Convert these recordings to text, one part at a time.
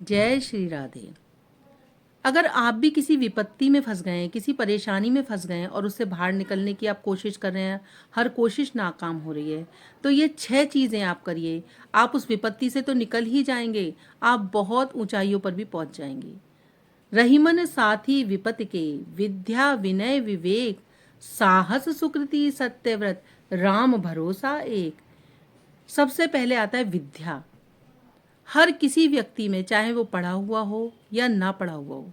जय श्री राधे। अगर आप भी किसी विपत्ति में फंस गए हैं, किसी परेशानी में फंस गए हैं और उससे बाहर निकलने की आप कोशिश कर रहे हैं, हर कोशिश नाकाम हो रही है, तो ये 6 चीज़ें आप करिए। आप उस विपत्ति से तो निकल ही जाएंगे, आप बहुत ऊंचाइयों पर भी पहुंच जाएंगे। रहीमन साथी विपत के, विद्या विनय विवेक, साहस सुकृति सत्यव्रत, राम भरोसा एक। सबसे पहले आता है विद्या। हर किसी व्यक्ति में, चाहे वो पढ़ा हुआ हो या ना पढ़ा हुआ हो,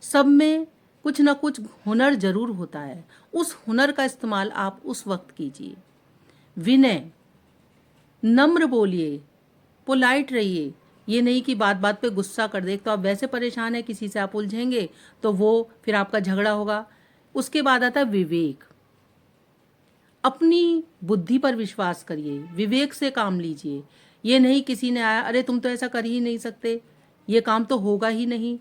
सब में कुछ ना कुछ हुनर जरूर होता है। उस हुनर का इस्तेमाल आप उस वक्त कीजिए। विनय, नम्र बोलिए, पोलाइट रहिए। ये नहीं कि बात बात पे गुस्सा कर दे। तो आप वैसे परेशान हैं, किसी से आप उलझेंगे तो वो फिर आपका झगड़ा होगा। उसके बाद आता है विवेक। अपनी बुद्धि पर विश्वास करिए, विवेक से काम लीजिए। ये नहीं किसी ने आया, अरे तुम तो ऐसा कर ही नहीं सकते, ये काम तो होगा ही नहीं।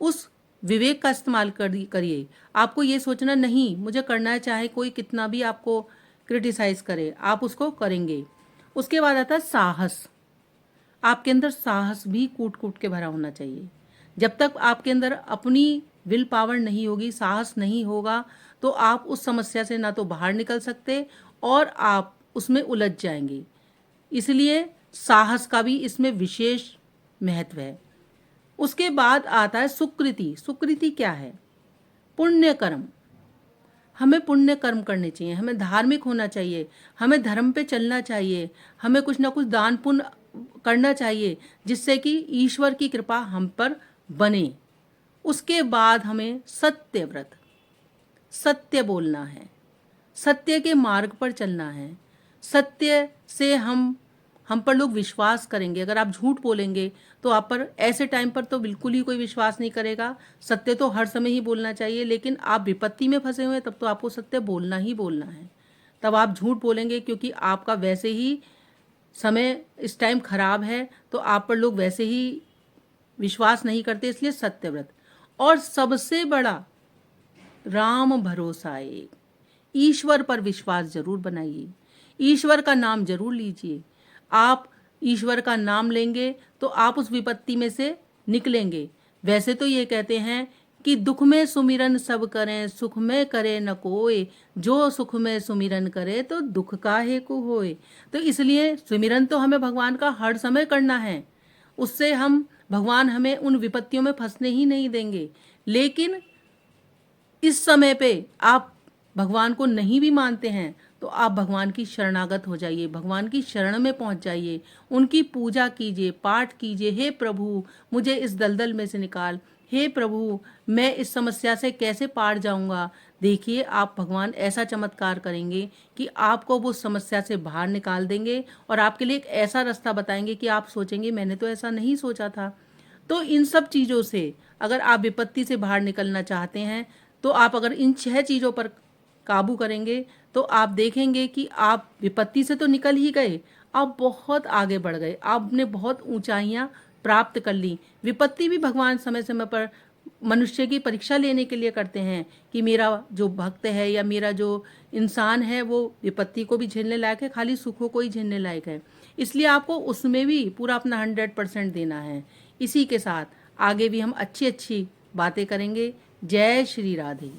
उस विवेक का इस्तेमाल करिए। आपको ये सोचना नहीं मुझे करना है, चाहे कोई कितना भी आपको क्रिटिसाइज करे, आप उसको करेंगे। उसके बाद आता है साहस। आपके अंदर साहस भी कूट कूट के भरा होना चाहिए। जब तक आपके अंदर अपनी विल पावर नहीं होगी, साहस नहीं होगा, तो आप उस समस्या से ना तो बाहर निकल सकते और आप उसमें उलझ जाएंगे। इसलिए साहस का भी इसमें विशेष महत्व है। उसके बाद आता है सुकृति। सुकृति क्या है? पुण्य कर्म। हमें पुण्य कर्म करने चाहिए, हमें धार्मिक होना चाहिए, हमें धर्म पे चलना चाहिए, हमें कुछ ना कुछ दान पुण्य करना चाहिए जिससे कि ईश्वर की कृपा हम पर बने। उसके बाद हमें सत्यव्रत, सत्य बोलना है, सत्य के मार्ग पर चलना है। सत्य से हम पर लोग विश्वास करेंगे। अगर आप झूठ बोलेंगे तो आप पर ऐसे टाइम पर तो बिल्कुल ही कोई विश्वास नहीं करेगा। सत्य तो हर समय ही बोलना चाहिए, लेकिन आप विपत्ति में फंसे हुए हैं तब तो आपको सत्य बोलना ही बोलना है। तब आप झूठ बोलेंगे क्योंकि आपका वैसे ही समय इस टाइम खराब है, तो आप पर लोग वैसे ही विश्वास नहीं करते, इसलिए सत्यव्रत। और सबसे बड़ा राम भरोसा एक। ईश्वर पर विश्वास जरूर बनाइए, ईश्वर का नाम जरूर लीजिए। आप ईश्वर का नाम लेंगे तो आप उस विपत्ति में से निकलेंगे। वैसे तो ये कहते हैं कि दुख में सुमिरन सब करें, सुख में करे न कोई, जो सुख में सुमिरन करे तो दुख काहे को होए। तो इसलिए सुमिरन तो हमें भगवान का हर समय करना है, उससे भगवान हमें उन विपत्तियों में फंसने ही नहीं देंगे। लेकिन इस समय पे आप भगवान को नहीं भी मानते हैं तो आप भगवान की शरणागत हो जाइए, भगवान की शरण में पहुंच जाइए, उनकी पूजा कीजिए, पाठ कीजिए। हे प्रभु मुझे इस दलदल में से निकाल, हे प्रभु मैं इस समस्या से कैसे पार जाऊंगा। देखिए आप भगवान ऐसा चमत्कार करेंगे कि आपको वो समस्या से बाहर निकाल देंगे और आपके लिए एक ऐसा रास्ता बताएंगे कि आप सोचेंगे मैंने तो ऐसा नहीं सोचा था। तो इन सब चीज़ों से अगर आप विपत्ति से बाहर निकलना चाहते हैं तो आप अगर इन 6 चीज़ों पर काबू करेंगे तो आप देखेंगे कि आप विपत्ति से तो निकल ही गए, आप बहुत आगे बढ़ गए, आपने बहुत ऊंचाइयां प्राप्त कर ली। विपत्ति भी भगवान समय समय पर मनुष्य की परीक्षा लेने के लिए करते हैं कि मेरा जो भक्त है या मेरा जो इंसान है वो विपत्ति को भी झेलने लायक है, खाली सुखों को ही झेलने लायक है। इसलिए आपको उसमें भी पूरा अपना 100% देना है। इसी के साथ आगे भी हम अच्छी अच्छी बातें करेंगे। जय श्री राधे।